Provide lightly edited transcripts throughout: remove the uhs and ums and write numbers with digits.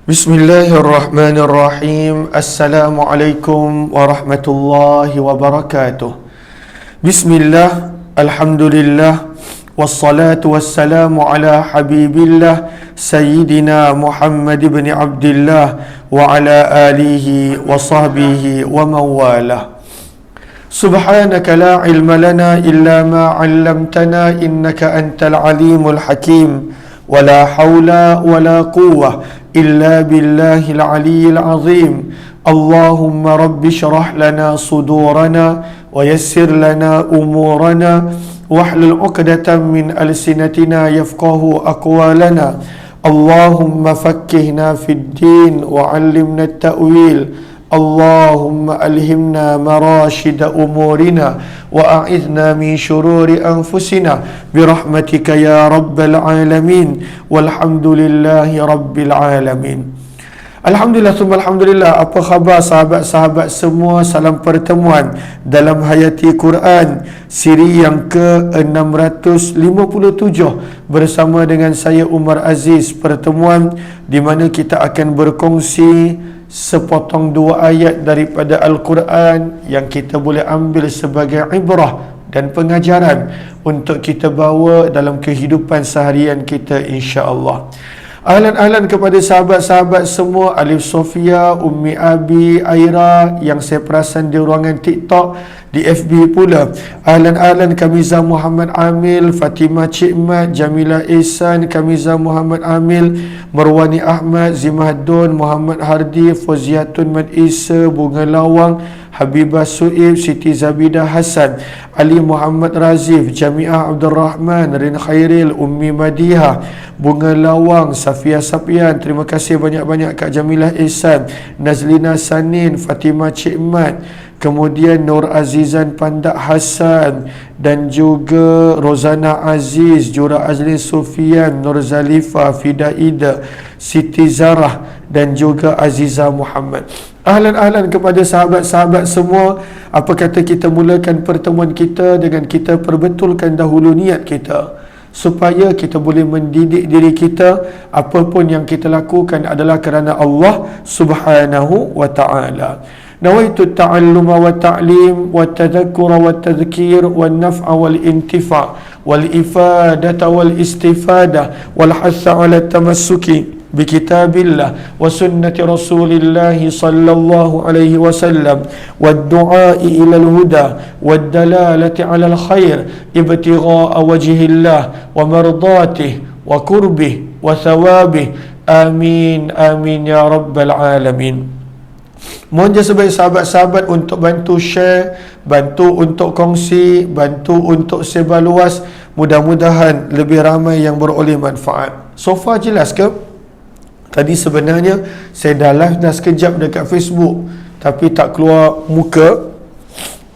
Bismillahirrahmanirrahim. Assalamualaikum warahmatullahi wabarakatuh. Bismillah, alhamdulillah, wassalatu wassalamu ala habibillah Sayyidina Muhammad ibn Abdullah wa ala alihi wa sahbihi wa mawalah. Subhanaka la ilma lana illa ma 'allamtana innaka antal alimul hakim. Wala haula wala quwwah illa billahil aliyyil azim. Allahumma rabbi syrah lana sudurana wa yassir lana umurana wahlul 'uqdatam min alsinatina yafqahu aqwalana. Allahumma fakkihna fid din wa 'allimna at-ta'wil. Allahumma alhimna marashida umurina wa a'idhna min syururi anfusina birahmatika ya rabbal alamin. Walhamdulillahi rabbil alamin. Alhamdulillah summa alhamdulillah. Apa khabar sahabat-sahabat semua? Salam pertemuan dalam Hayati Quran siri yang ke-657 bersama dengan saya Umar Aziz. Pertemuan di mana kita akan berkongsi sepotong dua ayat daripada Al-Quran yang kita boleh ambil sebagai ibrah dan pengajaran untuk kita bawa dalam kehidupan seharian kita, insya-Allah. Ahlan-ahlan kepada sahabat-sahabat semua, Alif Sofia, Ummi Abi, Aira yang saya perasan di ruangan TikTok, di FB pula. Ahlan-ahlan Kamiza Muhammad Amil, Fatimah Cik Mat, Jamila Ihsan, Kamiza Muhammad Amil, Marwani Ahmad, Zimahdun, Muhammad Hardi, Fauziatun Mad Isa, Bunga Lawang, Habibah Suib, Siti Zabidah Hasan, Ali Muhammad Razif, Jamiah Abdul Rahman, Rin Khairil, Ummi Madiha, Bunga Lawang, Safia Sapian. Terima kasih banyak-banyak Kak Jamilah Ihsan, Nazlina Sanin, Fatimah Cik Mat, kemudian Nur Azizan Pandak Hasan, dan juga Rozana Aziz, Jura Azlin Sufian, Nur Zalifa, Fida Ida, Siti Zarah, dan juga Aziza Muhammad. Ahlan-ahlan kepada sahabat-sahabat semua. Apa kata kita mulakan pertemuan kita dengan kita perbetulkan dahulu niat kita, supaya kita boleh mendidik diri kita. Apapun yang kita lakukan adalah kerana Allah Subhanahu wa ta'ala. Nawaitu ta'alluma wa ta'lim wa tadhakkura wa tadhkir wa naf'a wal intifa' wal ifadata wal istifada wal hatha ala tamassuki bikitabillah wa sunnati rasulillah sallallahu alaihi wasallam wad du'a'i ila al-huda wad dalalati ala al-khair ibtigha'a wajhillah wa mardatihi wa qurbih wa thawabih. Amin amin ya rabbal alamin. Mohon jasa sebagai sahabat-sahabat untuk bantu share, bantu untuk kongsi, bantu untuk sebar luas. Mudah-mudahan lebih ramai yang beroleh manfaat. So far jelas ke? Tadi sebenarnya saya dah live dah sekejap dekat Facebook, tapi tak keluar muka,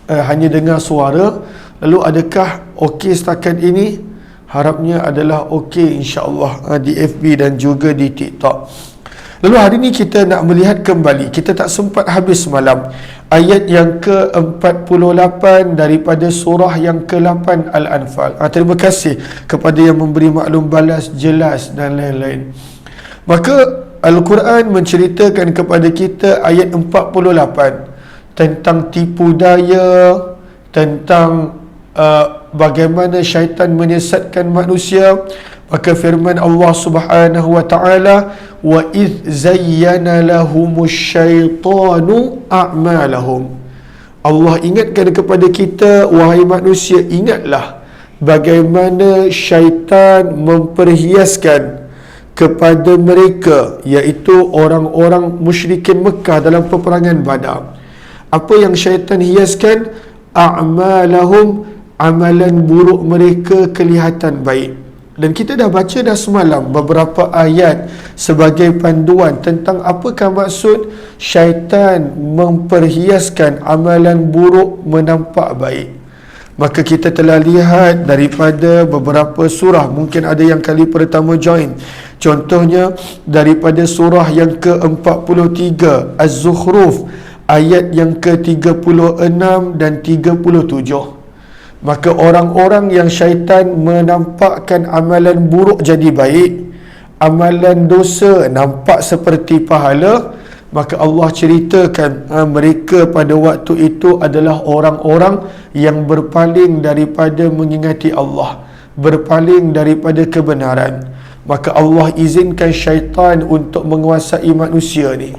hanya dengar suara. Lalu adakah okey setakat ini? Harapnya adalah okey, insya-Allah, di FB dan juga di TikTok. Lalu hari ini kita nak melihat kembali, kita tak sempat habis semalam, ayat yang ke-48 daripada surah yang ke-8 Al-Anfal. Terima kasih kepada yang memberi maklum balas jelas dan lain-lain. Maka Al-Quran menceritakan kepada kita ayat 48 tentang tipu daya, tentang bagaimana syaitan menyesatkan manusia. Maka firman Allah Subhanahu wa ta'ala, wa idh zayyana lahumus syaitanu a'malahum. Allah ingatkan kepada kita, wahai manusia, ingatlah bagaimana syaitan memperhiaskan kepada mereka, iaitu orang-orang musyrikin Mekah dalam peperangan Badar. Apa yang syaitan hiaskan? A'malahum, amalan buruk mereka kelihatan baik. Dan kita dah baca dah semalam beberapa ayat sebagai panduan tentang apakah maksud syaitan memperhiaskan amalan buruk menampak baik. Maka kita telah lihat daripada beberapa surah, mungkin ada yang kali pertama join. Contohnya daripada surah yang ke-43 Az-Zukhruf ayat yang ke-36 dan 37. Maka orang-orang yang syaitan menampakkan amalan buruk jadi baik, amalan dosa nampak seperti pahala, maka Allah ceritakan mereka pada waktu itu adalah orang-orang yang berpaling daripada mengingati Allah, berpaling daripada kebenaran. Maka Allah izinkan syaitan untuk menguasai manusia ni.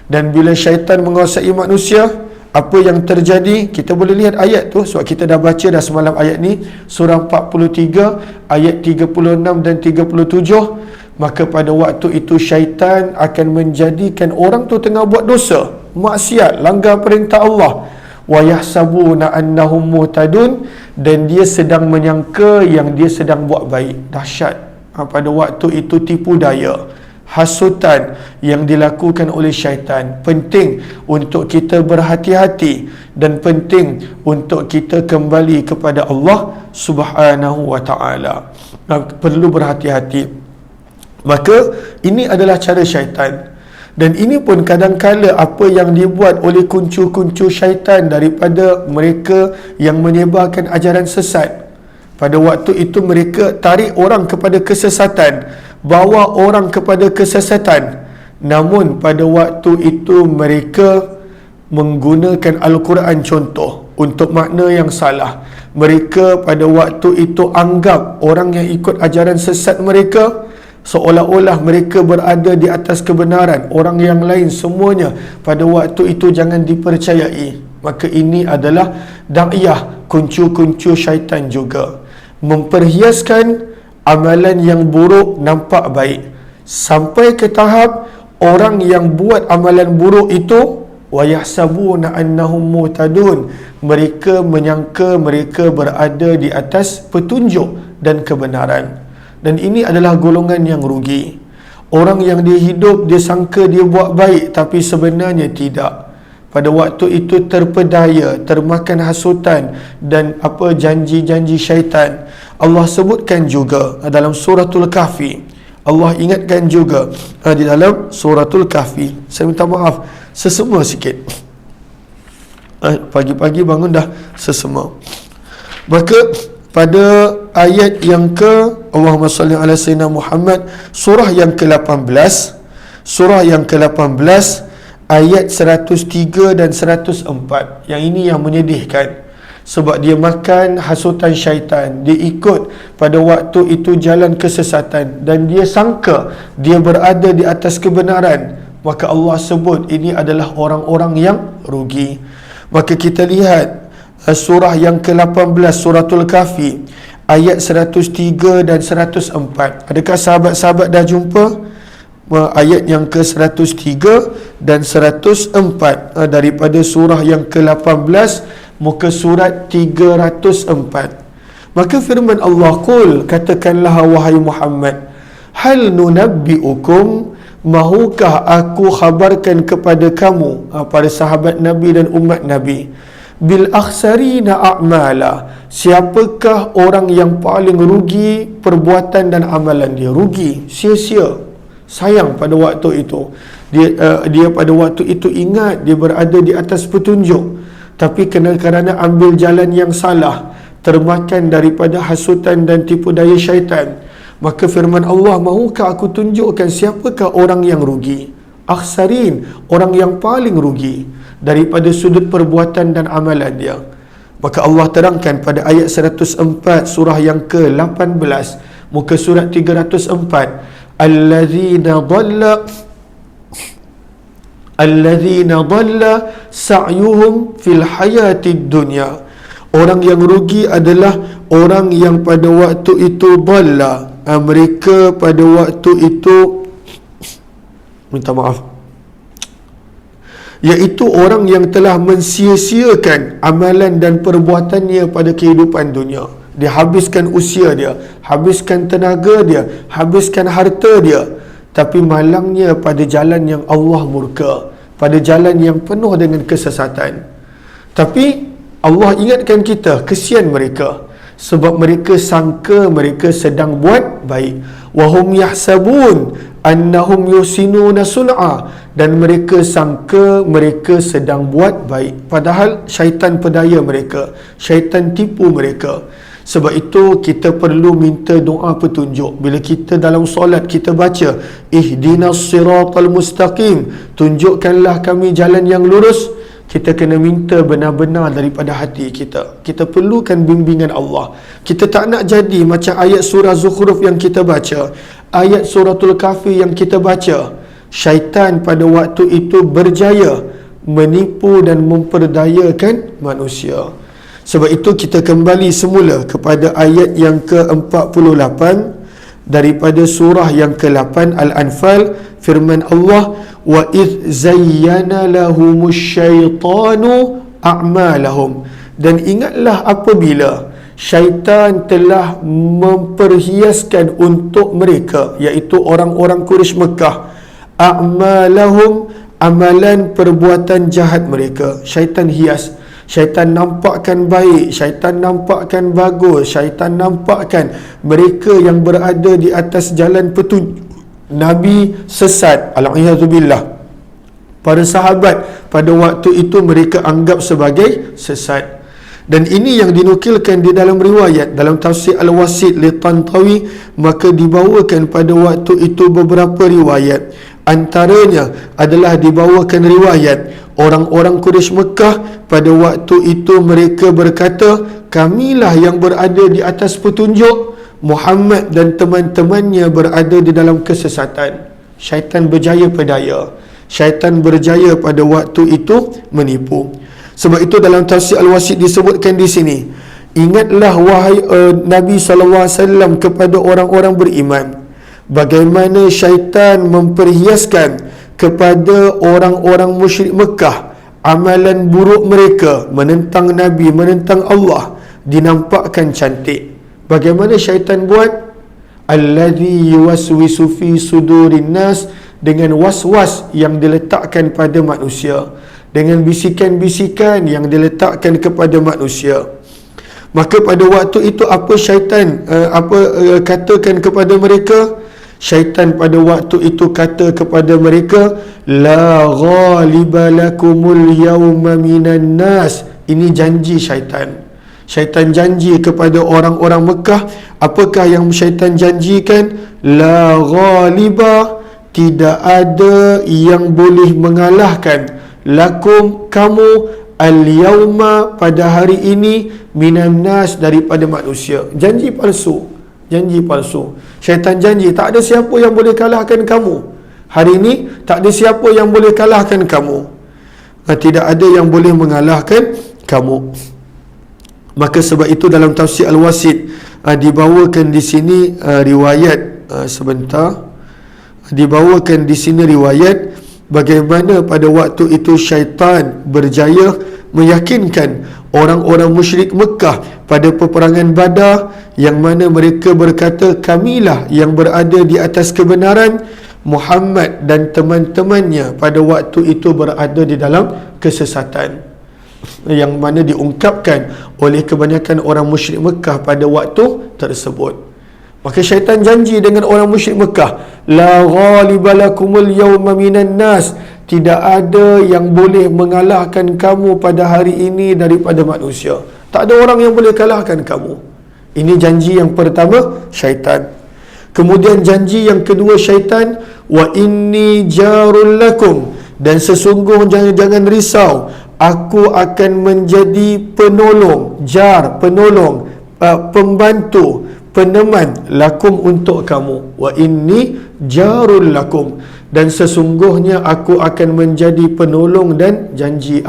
Dan bila syaitan menguasai manusia, apa yang terjadi? Kita boleh lihat ayat tu, sebab kita dah baca dah semalam ayat ni, surah 43 ayat 36 dan 37. Maka pada waktu itu syaitan akan menjadikan orang tu tengah buat dosa, maksiat, langgar perintah Allah, wa yahsabuna annahum muhtadun, dan dia sedang menyangka yang dia sedang buat baik. Dahsyat. Pada waktu itu tipu daya, hasutan yang dilakukan oleh syaitan. Penting untuk kita berhati-hati dan penting untuk kita kembali kepada Allah Subhanahu wa ta'ala. Perlu berhati-hati. Maka ini adalah cara syaitan. Dan ini pun kadang-kala apa yang dibuat oleh kuncu-kuncu syaitan daripada mereka yang menyebarkan ajaran sesat. Pada waktu itu mereka tarik orang kepada kesesatan, bawa orang kepada kesesatan. Namun pada waktu itu mereka menggunakan Al-Quran contoh untuk makna yang salah. Mereka pada waktu itu anggap orang yang ikut ajaran sesat mereka seolah-olah mereka berada di atas kebenaran. Orang yang lain semuanya pada waktu itu jangan dipercayai. Maka ini adalah da'iyah, kuncu-kuncu syaitan juga. Memperhiaskan amalan yang buruk nampak baik, sampai ke tahap orang yang buat amalan buruk itu wa yahsabuna annahum muhtadun, mereka menyangka mereka berada di atas petunjuk dan kebenaran. Dan ini adalah golongan yang rugi. Orang yang dia hidup, dia sangka dia buat baik, tapi sebenarnya tidak. Pada waktu itu terpedaya, termakan hasutan dan janji-janji syaitan. Allah sebutkan juga dalam suratul Kahfi. Allah ingatkan juga di dalam suratul Kahfi. Saya minta maaf, sesema sikit. Pagi-pagi bangun dah sesema. Maka pada ayat yang Allahumma salli ala sayyidina Muhammad, surah yang ke-18, ayat 103 dan 104. Yang ini yang menyedihkan, sebab dia makan hasutan syaitan, dia ikut pada waktu itu jalan kesesatan dan dia sangka dia berada di atas kebenaran. Maka Allah sebut ini adalah orang-orang yang rugi. Maka kita lihat surah yang ke-18, suratul Kahfi, ayat 103 dan 104. Adakah sahabat-sahabat dah jumpa ayat yang ke-103 dan 104 daripada surah yang ke-18, muka surat 304. Maka firman Allah, qul, katakanlah wahai Muhammad, hal nunabbi'ukum, mahukah aku khabarkan kepada kamu, para sahabat Nabi dan umat Nabi, bil akhsarina a'mala, siapakah orang yang paling rugi perbuatan dan amalan dia, rugi, sia-sia. Sayang pada waktu itu dia pada waktu itu ingat dia berada di atas petunjuk, tapi kerana ambil jalan yang salah, termakan daripada hasutan dan tipu daya syaitan. Maka firman Allah, mahukah aku tunjukkan siapakah orang yang rugi? Akhsarin, orang yang paling rugi daripada sudut perbuatan dan amalan dia. Maka Allah terangkan pada ayat 104 surah yang ke-18, muka surat 304, allazina dhalla sa'yuhum fil hayatid dunya. Orang yang rugi adalah orang yang pada waktu itu dhalla, mereka pada waktu itu minta maaf, iaitu orang yang telah mensia-siakan amalan dan perbuatannya pada kehidupan dunia. Dia habiskan usia dia, habiskan tenaga dia, habiskan harta dia, tapi malangnya pada jalan yang Allah murka, pada jalan yang penuh dengan kesesatan. Tapi Allah ingatkan kita, kesian mereka, sebab mereka sangka mereka sedang buat baik. Wahum yahsabun annahum yusinuna sun'a, dan mereka sangka mereka sedang buat baik, padahal syaitan pedaya mereka, syaitan tipu mereka. Sebab itu kita perlu minta doa petunjuk. Bila kita dalam solat kita baca ihdinas siratal mustaqim, tunjukkanlah kami jalan yang lurus, kita kena minta benar-benar daripada hati kita. Kita perlukan bimbingan Allah. Kita tak nak jadi macam ayat surah Zukhruf yang kita baca, ayat suratul Kahfi yang kita baca. Syaitan pada waktu itu berjaya menipu dan memperdayakan manusia. Sebab itu kita kembali semula kepada ayat yang ke-48 daripada surah yang ke-8 Al-Anfal. Firman Allah, wa idh zayyana lahumus syaitanu a'malahum, dan ingatlah apabila syaitan telah memperhiaskan untuk mereka, iaitu orang-orang Quraisy Mekah, a'malahum, amalan perbuatan jahat mereka. Syaitan hias, syaitan nampakkan baik, syaitan nampakkan bagus, syaitan nampakkan mereka yang berada di atas jalan petunjuk, Nabi sesat, alhamdulillah. Para sahabat pada waktu itu mereka anggap sebagai sesat. Dan ini yang dinukilkan di dalam riwayat dalam tafsir Al-Wasit li Tantawi. Maka dibawakan pada waktu itu beberapa riwayat, antaranya adalah dibawakan riwayat orang-orang Quraisy Mekah pada waktu itu mereka berkata, kamilah yang berada di atas petunjuk, Muhammad dan teman-temannya berada di dalam kesesatan. Syaitan berjaya pedaya, syaitan berjaya pada waktu itu menipu. Sebab itu dalam tafsir Al-Wasit disebutkan di sini, ingatlah wahai Nabi SAW kepada orang-orang beriman, bagaimana syaitan memperhiaskan kepada orang-orang musyrik Mekah amalan buruk mereka menentang Nabi, menentang Allah, dinampakkan cantik. Bagaimana syaitan buat? Allazi yuwaswisu fi sudurin nas, dengan was-was yang diletakkan pada manusia, dengan bisikan-bisikan yang diletakkan kepada manusia. Maka pada waktu itu apa syaitan katakan kepada mereka? Syaitan pada waktu itu kata kepada mereka, la ghaliba lakumul yawma minan nas. Ini janji syaitan. Syaitan janji kepada orang-orang Mekah. Apakah yang syaitan janjikan? La ghaliba, tidak ada yang boleh mengalahkan, lakum, kamu, al-yawma, pada hari ini, minan nas, daripada manusia. Janji palsu, janji palsu. Syaitan janji tak ada siapa yang boleh kalahkan kamu hari ini, tak ada siapa yang boleh kalahkan kamu, tidak ada yang boleh mengalahkan kamu. Maka sebab itu dalam tafsir Al-Wasit dibawakan di sini riwayat dibawakan di sini riwayat bagaimana pada waktu itu syaitan berjaya meyakinkan orang-orang musyrik Mekah pada peperangan Badar, yang mana mereka berkata, kamilah yang berada di atas kebenaran, Muhammad dan teman-temannya pada waktu itu berada di dalam kesesatan, yang mana diungkapkan oleh kebanyakan orang musyrik Mekah pada waktu tersebut. Maka syaitan janji dengan orang musyrik Mekah, la ghaliba lakumul yawma minan nas, tidak ada yang boleh mengalahkan kamu pada hari ini daripada manusia. Tak ada orang yang boleh kalahkan kamu. Ini janji yang pertama syaitan. Kemudian janji yang kedua syaitan, wa inni jarul lakum, dan sesungguhnya jangan risau, aku akan menjadi penolong, jar, penolong, pembantu, peneman, lakum, untuk kamu. Wa inni jarul lakum, dan sesungguhnya aku akan menjadi penolong dan janji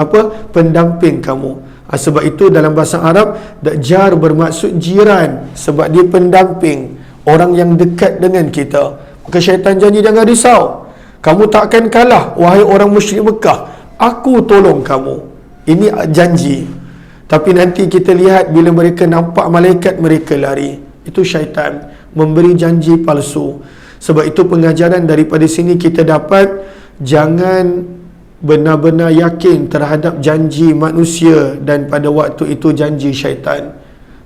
pendamping kamu. Sebab itu dalam bahasa Arab, jar bermaksud jiran, sebab dia pendamping, orang yang dekat dengan kita. Maka syaitan janji, jangan risau, kamu tak akan kalah wahai orang musyrik Mekah, aku tolong kamu. Ini janji. Tapi nanti kita lihat bila mereka nampak malaikat, mereka lari. Itu syaitan memberi janji palsu. Sebab itu pengajaran daripada sini kita dapat, jangan benar-benar yakin terhadap janji manusia dan pada waktu itu janji syaitan.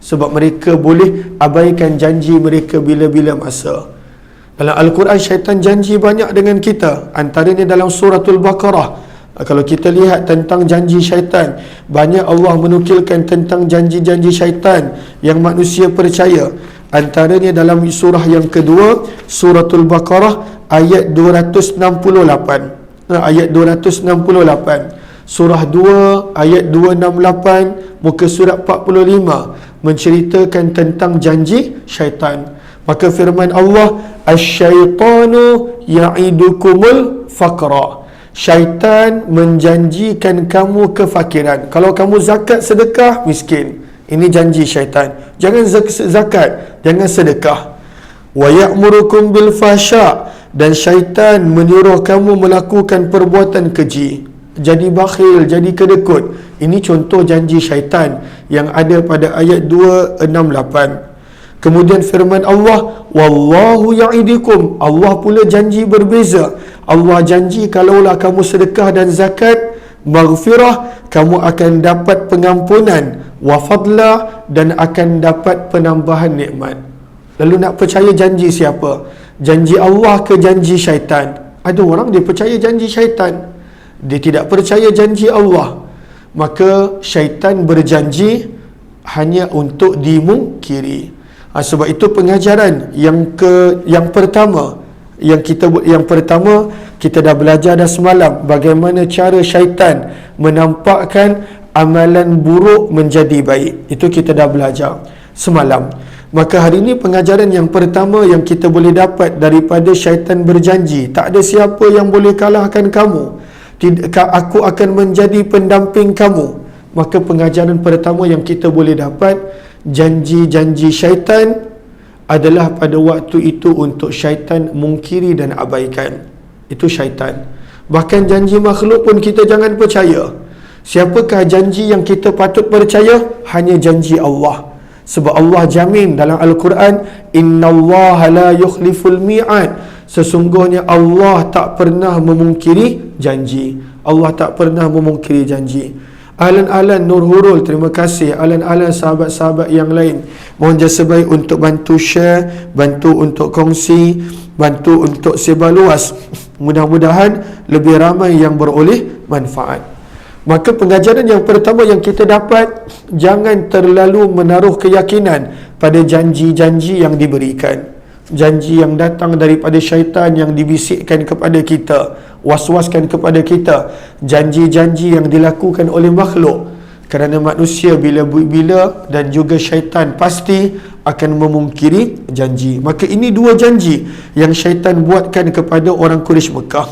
Sebab mereka boleh abaikan janji mereka bila-bila masa. Dalam Al-Quran syaitan janji banyak dengan kita. Antaranya dalam suratul Baqarah Kalau kita lihat tentang janji syaitan, banyak Allah menukilkan tentang janji-janji syaitan yang manusia percaya. Antaranya dalam surah yang kedua, Suratul Baqarah ayat 268. Ayat 268. Surah 2 ayat 268 muka surat 45 menceritakan tentang janji syaitan. Maka firman Allah, asyaitanu ya'idukumul faqra. Syaitan menjanjikan kamu kefakiran. Kalau kamu zakat sedekah, miskin. Ini janji syaitan. Jangan zakat, jangan sedekah. Wa ya'murukum bil fahsya, dan syaitan menyuruh kamu melakukan perbuatan keji. Jadi bakhil, jadi kedekut. Ini contoh janji syaitan yang ada pada ayat 268. Kemudian firman Allah, wallahu ya'idukum. Allah pula janji berbeza. Allah janji kalaulah kamu sedekah dan zakat, maghfirah, kamu akan dapat pengampunan, wa fadla, dan akan dapat penambahan nikmat. Lalu nak percaya janji siapa? Janji Allah ke janji syaitan? Ada orang dia percaya janji syaitan, dia tidak percaya janji Allah. Maka syaitan berjanji hanya untuk dimungkiri. Sebab itu pengajaran yang pertama kita dah belajar dah semalam, bagaimana cara syaitan menampakkan amalan buruk menjadi baik. Itu kita dah belajar semalam. Maka hari ini pengajaran yang pertama yang kita boleh dapat daripada syaitan berjanji, tak ada siapa yang boleh kalahkan kamu, aku akan menjadi pendamping kamu. Maka pengajaran pertama yang kita boleh dapat, janji-janji syaitan adalah pada waktu itu untuk syaitan mungkiri dan abaikan. Itu syaitan. Bahkan janji makhluk pun kita jangan percaya. Siapakah janji yang kita patut percaya? Hanya janji Allah. Sebab Allah jamin dalam Al-Quran, innallaha la yukhliful mi'ad. Sesungguhnya Allah tak pernah memungkiri janji. Allah tak pernah memungkiri janji. Alan-alan Nur Hurul, terima kasih. Alan-alan sahabat-sahabat yang lain, mohon jasa baik untuk bantu share, bantu untuk kongsi, bantu untuk sebar luas. Mudah-mudahan lebih ramai yang beroleh manfaat. Maka pengajaran yang pertama yang kita dapat, jangan terlalu menaruh keyakinan pada janji-janji yang diberikan. Janji yang datang daripada syaitan yang dibisikkan kepada kita, was-waskan kepada kita. Janji-janji yang dilakukan oleh makhluk. Kerana manusia bila-bila dan juga syaitan pasti akan memungkiri janji. Maka ini dua janji yang syaitan buatkan kepada orang Quraisy Mekah.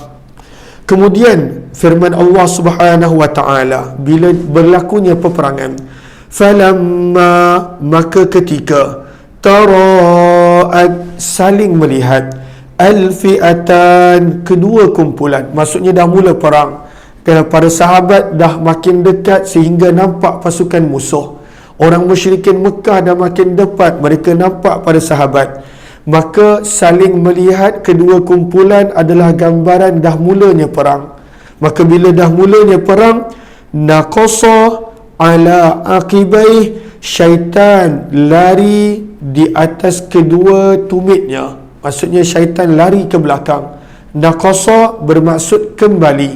Kemudian firman Allah Subhanahu wa taala bila berlakunya peperangan, falamma, maka ketika taraat, saling melihat, al-fi'atan, kedua kumpulan, maksudnya dah mula perang. Para sahabat dah makin dekat sehingga nampak pasukan musuh. Orang musyrikin Mekah dah makin dekat, mereka nampak para sahabat. Maka saling melihat kedua kumpulan adalah gambaran dah mulanya perang. Maka bila dah mulanya perang, naqasa ala aqibai, syaitan lari di atas kedua tumitnya. Maksudnya syaitan lari ke belakang. Naqasa bermaksud kembali,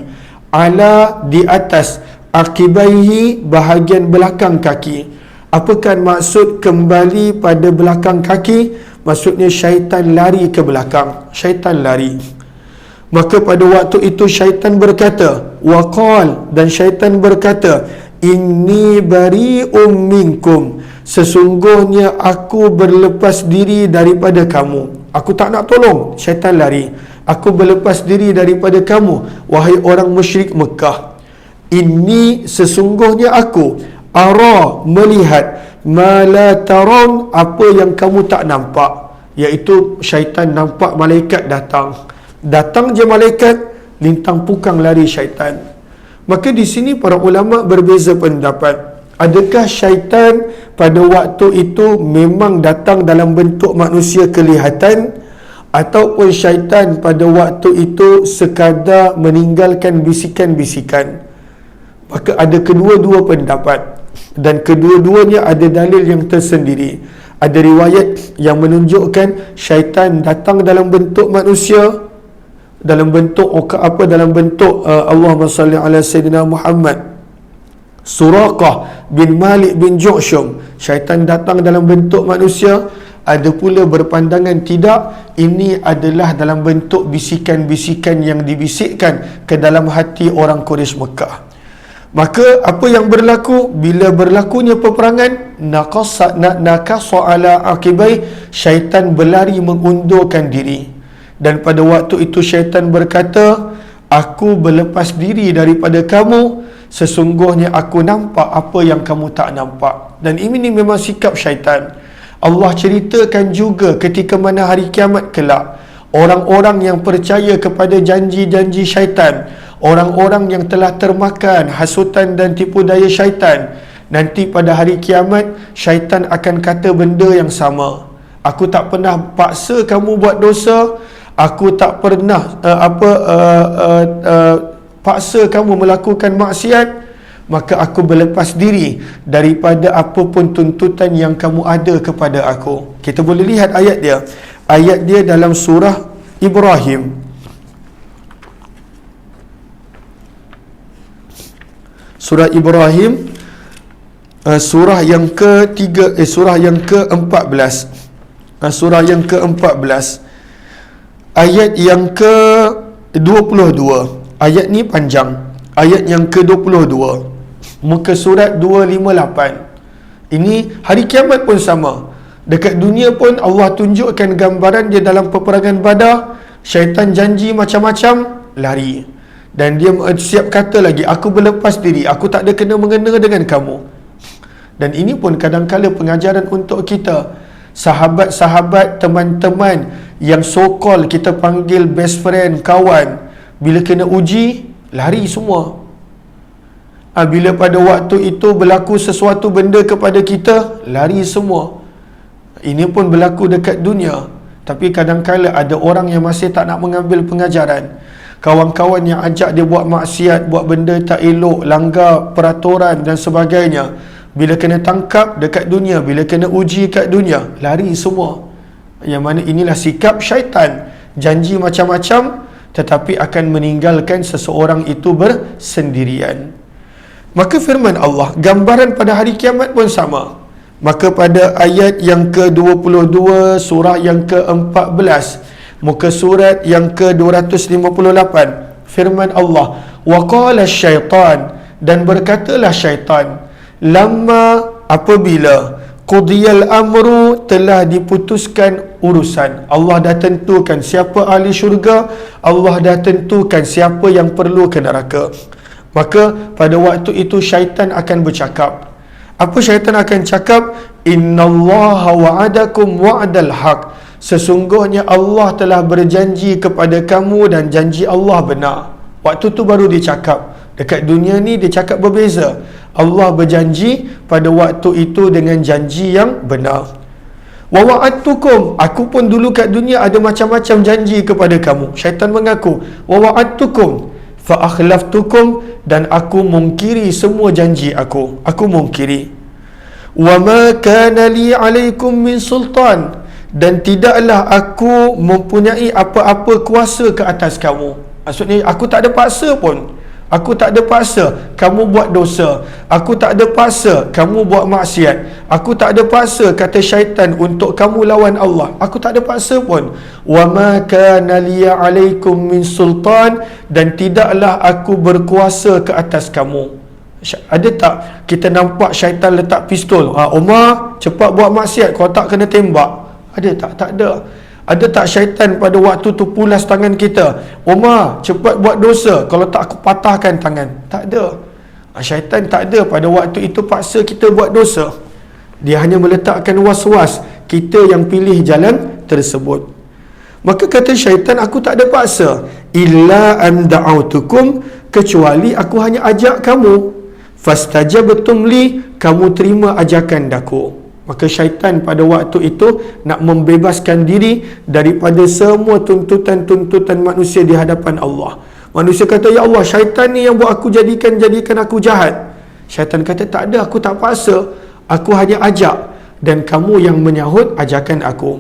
ala di atas, akibaihi bahagian belakang kaki. Apakah maksud kembali pada belakang kaki? Maksudnya syaitan lari ke belakang. Syaitan lari. Maka pada waktu itu syaitan berkata, waqal, dan syaitan berkata, inni bari'um minkum, sesungguhnya aku berlepas diri daripada kamu. Aku tak nak tolong. Syaitan lari. Aku berlepas diri daripada kamu, wahai orang musyrik Mekah. Ini sesungguhnya aku, ara, melihat, ma la taron, apa yang kamu tak nampak. Iaitu syaitan nampak malaikat datang. Datang je malaikat, lintang pukang lari syaitan. Maka di sini para ulama berbeza pendapat. Adakah syaitan pada waktu itu memang datang dalam bentuk manusia kelihatan, ataupun syaitan pada waktu itu sekadar meninggalkan bisikan-bisikan? Maka ada kedua-dua pendapat, dan kedua-duanya ada dalil yang tersendiri. Ada riwayat yang menunjukkan syaitan datang dalam bentuk manusia, dalam bentuk dalam bentuk Allahumma salli ala Sayyidina Muhammad, Suraqah bin Malik bin Ju'shum. Syaitan datang dalam bentuk manusia. Ada pula berpandangan tidak, ini adalah dalam bentuk bisikan-bisikan yang dibisikkan ke dalam hati orang Quraisy Mekah. Maka apa yang berlaku bila berlakunya peperangan? Nakasa ala aqibai, syaitan berlari mengundurkan diri. Dan pada waktu itu syaitan berkata, aku berlepas diri daripada kamu, sesungguhnya aku nampak apa yang kamu tak nampak. Dan ini memang sikap syaitan. Allah ceritakan juga ketika mana hari kiamat kelak, orang-orang yang percaya kepada janji-janji syaitan, orang-orang yang telah termakan hasutan dan tipu daya syaitan, nanti pada hari kiamat syaitan akan kata benda yang sama. Aku tak pernah paksa kamu buat dosa, aku tak pernah paksa kamu melakukan maksiat, maka aku berlepas diri daripada apapun tuntutan yang kamu ada kepada aku. Kita boleh lihat ayat dia. Ayat dia dalam surah Ibrahim. Surah Ibrahim, surah yang ke-3, surah yang ke-14. Surah yang ke-14. Ayat yang ke-22. Ayat ni panjang. Ayat yang ke-22. Muka surat 258. Ini hari kiamat pun sama. Dekat dunia pun Allah tunjukkan gambaran dia dalam peperangan Badar. Syaitan janji macam-macam, lari. Dan dia siap kata lagi, aku berlepas diri, aku tak ada kena-mengena dengan kamu. Dan ini pun kadang-kala pengajaran untuk kita. Sahabat-sahabat, teman-teman yang so-called kita panggil best friend, kawan, bila kena uji, lari semua. Bila pada waktu itu berlaku sesuatu benda kepada kita, lari semua. Ini pun berlaku dekat dunia. Tapi kadang-kala ada orang yang masih tak nak mengambil pengajaran. Kawan-kawan yang ajak dia buat maksiat, buat benda tak elok, langgar peraturan dan sebagainya, bila kena tangkap dekat dunia, bila kena uji kat dunia, lari semua. Yang mana inilah sikap syaitan. Janji macam-macam, tetapi akan meninggalkan seseorang itu bersendirian. Maka firman Allah, gambaran pada hari kiamat pun sama. Maka pada ayat yang ke-22 surah yang ke-14, muka surat yang ke-258, firman Allah, wa qala syaitan, dan berkatalah syaitan, lamma, apabila qudiyal amru, telah diputuskan urusan. Allah dah tentukan siapa ahli syurga, Allah dah tentukan siapa yang perlu ke neraka. Maka pada waktu itu syaitan akan bercakap. Apa syaitan akan cakap? Innallaha wa'adakum wa'dal haq. Sesungguhnya Allah telah berjanji kepada kamu dan janji Allah benar. Waktu tu baru dia cakap. Dekat dunia ni dia cakap berbeza. Allah berjanji pada waktu itu dengan janji yang benar. Wa wa'adtukum, aku pun dulu kat dunia ada macam-macam janji kepada kamu. Syaitan mengaku, wa wa'adtukum fa akhlaftukum, dan aku mungkiri semua janji aku mungkiri. Wa ma kana li alaikum min sultan, dan tidaklah aku mempunyai apa-apa kuasa ke atas kamu. Maksudnya aku tak ada paksa pun. Aku tak ada paksa kamu buat dosa. Aku tak ada paksa kamu buat maksiat. Aku tak ada paksa, kata syaitan, untuk kamu lawan Allah. Aku tak ada paksa pun. Wa ma kana liya alaikum min sultan, dan tidaklah aku berkuasa ke atas kamu. Ada tak kita nampak syaitan letak pistol? Umar, cepat buat maksiat, kalau tak kena tembak. Ada tak? Tak ada. Ada tak syaitan pada waktu tu pulas tangan kita? Umar, cepat buat dosa, kalau tak aku patahkan tangan. Tak ada. Syaitan tak ada pada waktu itu paksa kita buat dosa. Dia hanya meletakkan was-was, kita yang pilih jalan tersebut. Maka kata syaitan, aku tak ada paksa. Illa an da'autukum, kecuali aku hanya ajak kamu. Fastajabtum li, kamu terima ajakan daku. Maka syaitan pada waktu itu nak membebaskan diri daripada semua tuntutan-tuntutan manusia di hadapan Allah. Manusia kata, ya Allah, syaitan ni yang buat aku jadikan aku jahat. Syaitan kata, tak ada, aku tak paksa, aku hanya ajak, dan kamu yang menyahut ajakan aku.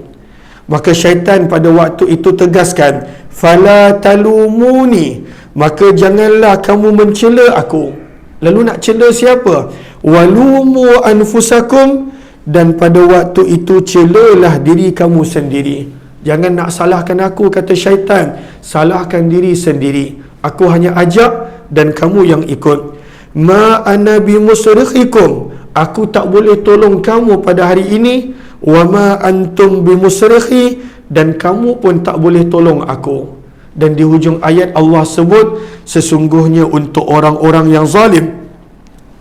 Maka syaitan pada waktu itu tegaskan, fala talumuni, maka janganlah kamu mencela aku. Lalu nak cela siapa? Walumu anfusakum, dan pada waktu itu celalah diri kamu sendiri. Jangan nak salahkan aku, kata syaitan, salahkan diri sendiri. Aku hanya ajak dan kamu yang ikut. Ma ana bimusrikhikum, aku tak boleh tolong kamu pada hari ini. Wa ma antum bimusrikhi, dan kamu pun tak boleh tolong aku. Dan di hujung ayat Allah sebut, sesungguhnya untuk orang-orang yang zalim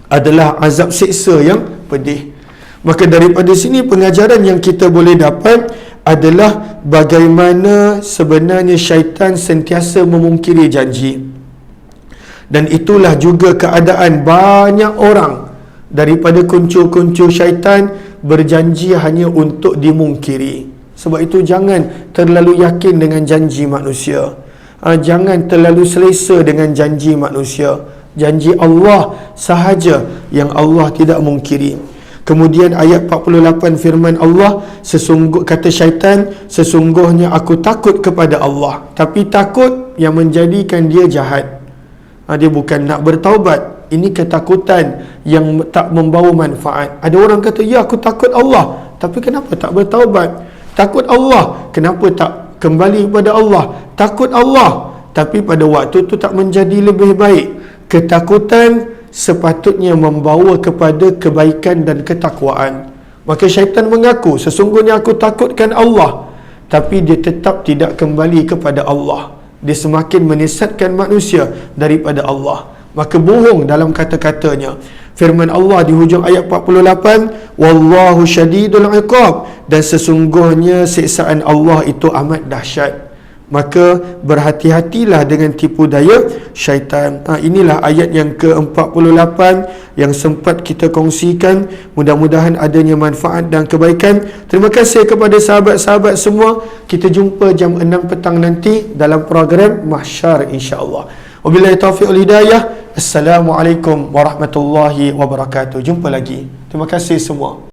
adalah azab siksa yang pedih. Maka daripada sini pengajaran yang kita boleh dapat adalah bagaimana sebenarnya syaitan sentiasa memungkiri janji. Dan itulah juga keadaan banyak orang daripada kuncu-kuncu syaitan, berjanji hanya untuk dimungkiri. Sebab itu jangan terlalu yakin dengan janji manusia. Jangan terlalu selesa dengan janji manusia. Janji Allah sahaja yang Allah tidak mungkiri. Kemudian ayat 48 firman Allah, kata syaitan, sesungguhnya aku takut kepada Allah. Tapi takut yang menjadikan dia jahat. Dia bukan nak bertaubat. Ini ketakutan yang tak membawa manfaat. Ada orang kata, ya aku takut Allah, tapi kenapa tak bertaubat? Takut Allah, kenapa tak kembali kepada Allah? Takut Allah, tapi pada waktu itu tak menjadi lebih baik. Ketakutan sepatutnya membawa kepada kebaikan dan ketakwaan. Maka syaitan mengaku, sesungguhnya aku takutkan Allah, tapi dia tetap tidak kembali kepada Allah. Dia semakin menyesatkan manusia daripada Allah. Maka bohong dalam kata-katanya. Firman Allah di hujung ayat 48, wallahu syadidul iqab, dan sesungguhnya siksaan Allah itu amat dahsyat. Maka berhati-hatilah dengan tipu daya syaitan. Inilah ayat yang ke-48 yang sempat kita kongsikan. Mudah-mudahan adanya manfaat dan kebaikan. Terima kasih kepada sahabat-sahabat semua. Kita jumpa jam 6 petang nanti dalam program Mahsyar, insya-Allah. Wabillahi taufiq wal hidayah. Assalamualaikum warahmatullahi wabarakatuh. Jumpa lagi. Terima kasih semua.